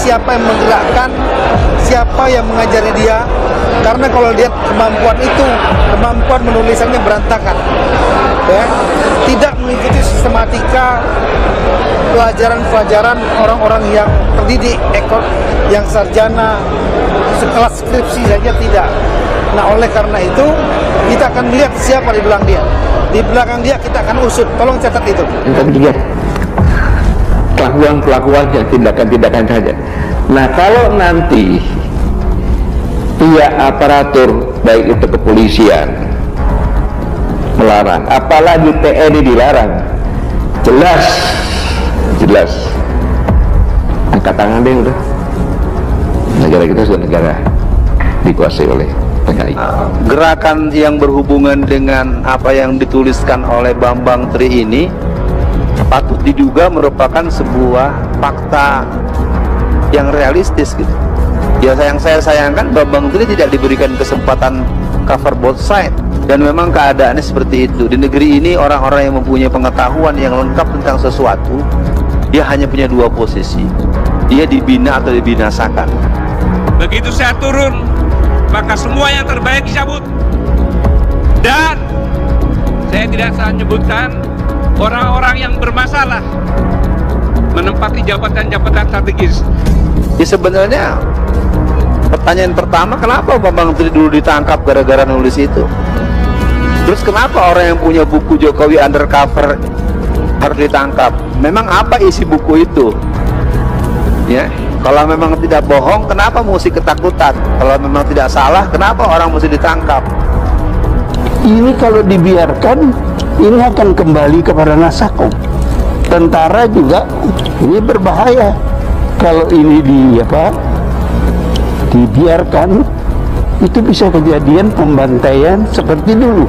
siapa yang menggerakkan, siapa yang mengajari dia. Karena kalau lihat kemampuan itu, kemampuan menulisannya berantakan, ya. Tidak mengikuti sistematika pelajaran-pelajaran orang-orang yang terdidik, yang sarjana, sekelas skripsi saja tidak. Nah, oleh karena itu kita akan melihat siapa di belakang dia. Di belakang dia kita akan usut. Tolong catat itu. Yang ketiga, kelakuan-kelakuannya, tindakan-tindakan saja. Nah, kalau nanti pihak aparatur baik itu kepolisian melarang, apalagi TNI dilarang, jelas angkat tangan deh udah. Negara kita sudah negara dikuasai oleh PKI. Gerakan yang berhubungan dengan apa yang dituliskan oleh Bambang Tri ini patut diduga merupakan sebuah fakta yang realistis gitu. Ya, yang saya sayangkan Bambang Tri tidak diberikan kesempatan cover both side, dan memang keadaannya seperti itu. Di negeri ini orang-orang yang mempunyai pengetahuan yang lengkap tentang sesuatu, dia hanya punya dua posisi, dia dibina atau dibinasakan. Begitu saya turun, maka semua yang terbaik dicabut. Dan saya tidak salah menyebutkan orang-orang yang bermasalah menempati jabatan-jabatan strategis. Ya, sebenarnya pertanyaan pertama, kenapa Bambang Tri dulu ditangkap gara-gara nulis itu? Terus kenapa orang yang punya buku Jokowi Undercover harus ditangkap? Memang apa isi buku itu? Ya, kalau memang tidak bohong, kenapa mesti ketakutan? Kalau memang tidak salah, kenapa orang mesti ditangkap? Ini kalau dibiarkan, ini akan kembali kepada Nasakom. Tentara juga ini berbahaya. Kalau ini dibiarkan, itu bisa kejadian pembantaian seperti dulu.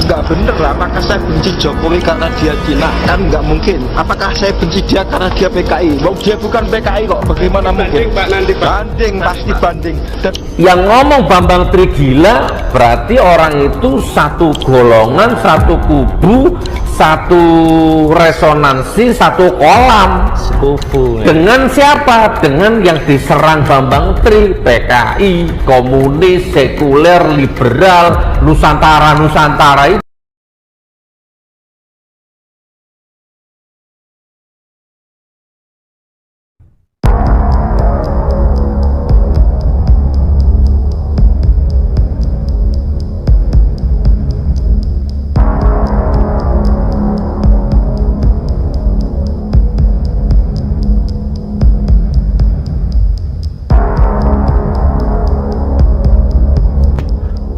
Nggak bener lah, apakah saya benci Jokowi karena dia Cina? Kan nggak mungkin. Apakah saya benci dia karena dia PKI? Wong dia bukan PKI kok, bagaimana mungkin? Banding, pasti banding. Dan yang ngomong Bambang Tri gila berarti orang itu satu golongan, satu kubu, satu resonansi, satu kolam. Dengan siapa? Dengan yang diserang Bambang Tri, PKI, komunis, sekuler, liberal, Nusantara itu.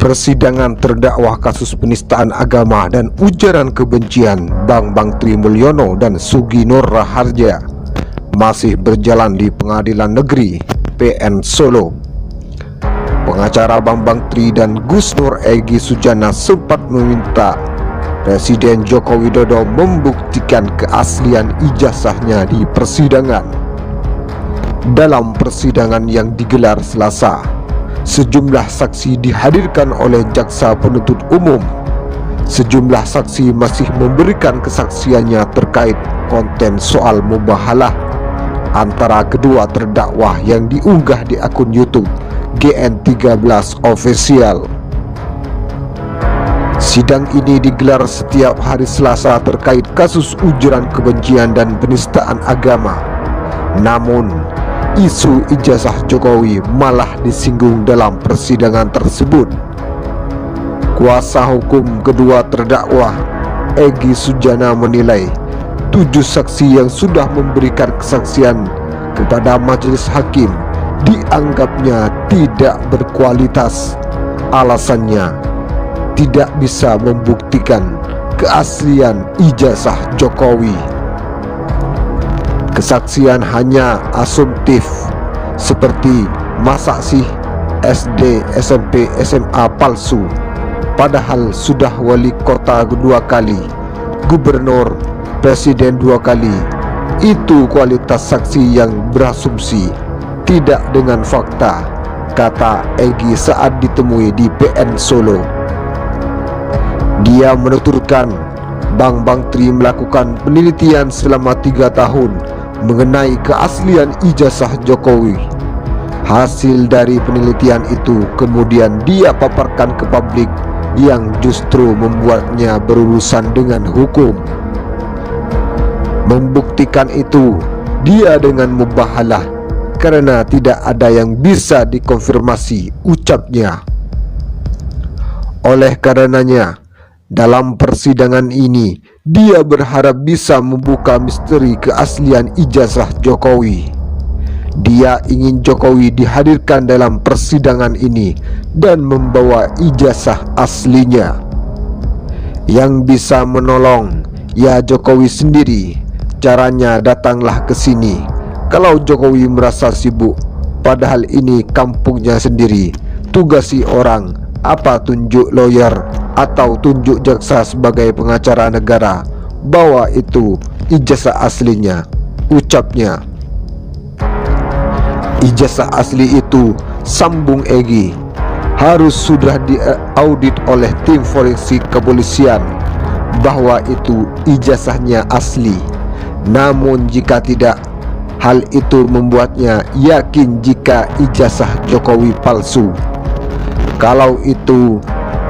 Persidangan terdakwa kasus penistaan agama dan ujaran kebencian Bambang Tri Mulyono dan Sugi Nur Raharja masih berjalan di Pengadilan Negeri PN Solo. Pengacara Bambang Tri dan Gus Nur Egy Sujana sempat meminta Presiden Joko Widodo membuktikan keaslian ijazahnya di persidangan. Dalam persidangan yang digelar Selasa, sejumlah saksi dihadirkan oleh jaksa penuntut umum. Sejumlah saksi masih memberikan kesaksiannya terkait konten soal mubahalah antara kedua terdakwa yang diunggah di akun YouTube GN13 Official. Sidang ini digelar setiap hari Selasa terkait kasus ujaran kebencian dan penistaan agama. Namun, isu ijazah Jokowi malah disinggung dalam persidangan tersebut. Kuasa hukum kedua terdakwa, Egy Sujana, menilai 7 saksi yang sudah memberikan kesaksian kepada majelis hakim dianggapnya tidak berkualitas. Alasannya tidak bisa membuktikan keaslian ijazah Jokowi. Kesaksian hanya asumtif, seperti masa sih SD, SMP, SMA palsu, padahal sudah wali kota 2 kali, gubernur, presiden 2 kali. Itu kualitas saksi yang berasumsi, tidak dengan fakta, kata Egy saat ditemui di PN Solo. Dia menuturkan Bambang Tri melakukan penelitian selama 3 tahun mengenai keaslian ijazah Jokowi. Hasil dari penelitian itu kemudian dia paparkan ke publik yang justru membuatnya berurusan dengan hukum. Membuktikan itu, dia dengan mubahalah karena tidak ada yang bisa dikonfirmasi ucapnya. Oleh karenanya, dalam persidangan ini, dia berharap bisa membuka misteri keaslian ijazah Jokowi. Dia ingin Jokowi dihadirkan dalam persidangan ini dan membawa ijazah aslinya. Yang bisa menolong, ya Jokowi sendiri. Caranya datanglah ke sini. Kalau Jokowi merasa sibuk, padahal ini kampungnya sendiri, tugasi orang, apa tunjuk lawyer atau tunjuk jaksa sebagai pengacara negara, bawa itu ijazah aslinya, ucapnya. Ijazah asli itu, sambung Egy, harus sudah diaudit oleh tim forensik kepolisian bahwa itu ijazahnya asli. Namun jika tidak, hal itu membuatnya yakin jika ijazah Jokowi palsu. Kalau itu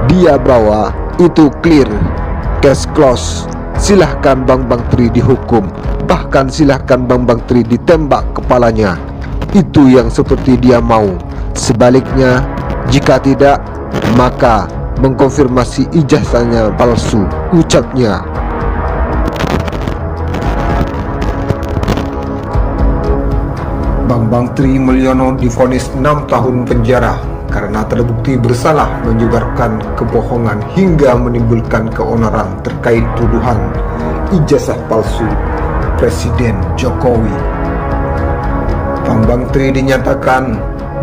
dia bawa, itu clear, case close. Silahkan Bang Tri dihukum, bahkan silahkan Bang Tri ditembak kepalanya. Itu yang seperti dia mau. Sebaliknya, jika tidak, maka mengkonfirmasi ijazahnya palsu, ucapnya. Bambang Tri Mulyono divonis 6 tahun penjara karena terbukti bersalah menyebarkan kebohongan hingga menimbulkan keonaran terkait tuduhan ijazah palsu Presiden Jokowi. Bambang Tri dinyatakan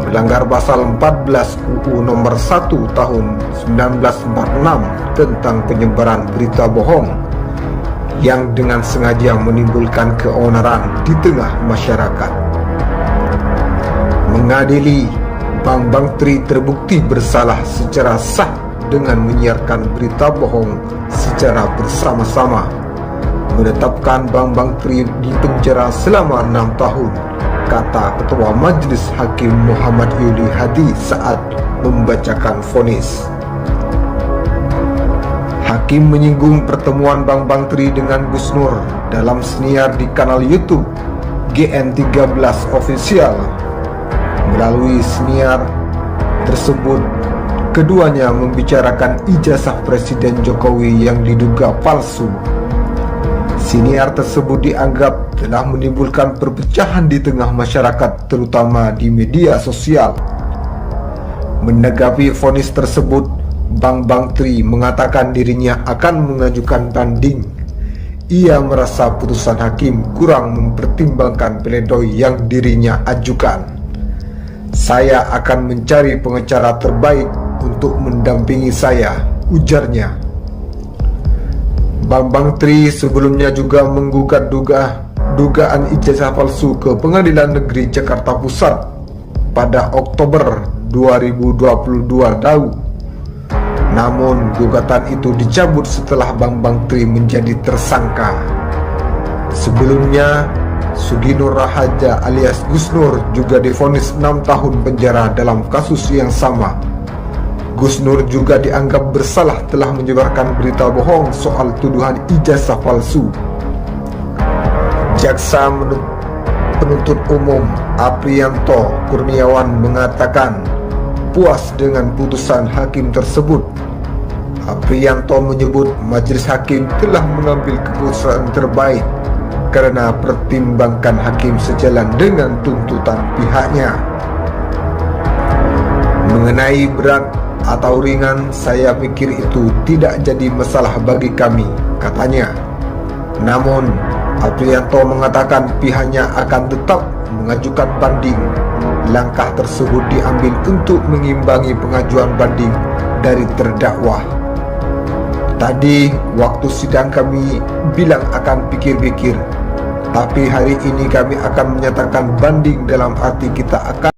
melanggar pasal 14 UU nomor 1 tahun 1946 tentang penyebaran berita bohong yang dengan sengaja menimbulkan keonaran di tengah masyarakat. Mengadili, Bambang Tri terbukti bersalah secara sah dengan menyiarkan berita bohong secara bersama-sama, menetapkan Bambang Tri di penjara selama 6 tahun, kata Ketua Majelis Hakim Muhammad Yuli Hadi saat membacakan vonis. Hakim menyinggung pertemuan Bambang Tri dengan Gus Nur dalam siniar di kanal YouTube GN13 Official. Melalui siniar tersebut, keduanya membicarakan ijazah Presiden Jokowi yang diduga palsu. Siniar tersebut dianggap telah menimbulkan perpecahan di tengah masyarakat, terutama di media sosial. Menanggapi vonis tersebut, Bambang Tri mengatakan dirinya akan mengajukan banding. Ia merasa putusan hakim kurang mempertimbangkan pledoi yang dirinya ajukan. Saya akan mencari pengacara terbaik untuk mendampingi saya, ujarnya. Bambang Tri sebelumnya juga menggugat dugaan ijazah palsu ke Pengadilan Negeri Jakarta Pusat pada Oktober 2022 lalu. Namun gugatan itu dicabut setelah Bambang Tri menjadi tersangka. Sebelumnya, Sugi Nur Raharja alias Gus Nur juga divonis 6 tahun penjara dalam kasus yang sama. Gus Nur juga dianggap bersalah telah menyebarkan berita bohong soal tuduhan ijazah palsu. Jaksa penuntut umum Apriyanto Kurniawan mengatakan puas dengan putusan hakim tersebut. Apriyanto menyebut majelis hakim telah mengambil keputusan terbaik karena pertimbangkan hakim sejalan dengan tuntutan pihaknya. Mengenai berat atau ringan, saya pikir itu tidak jadi masalah bagi kami, katanya. Namun, Apriyanto mengatakan pihaknya akan tetap mengajukan banding. Langkah tersebut diambil untuk mengimbangi pengajuan banding dari terdakwa. Tadi waktu sidang kami bilang akan pikir-pikir, tapi hari ini kami akan menyatakan banding dalam arti kita akan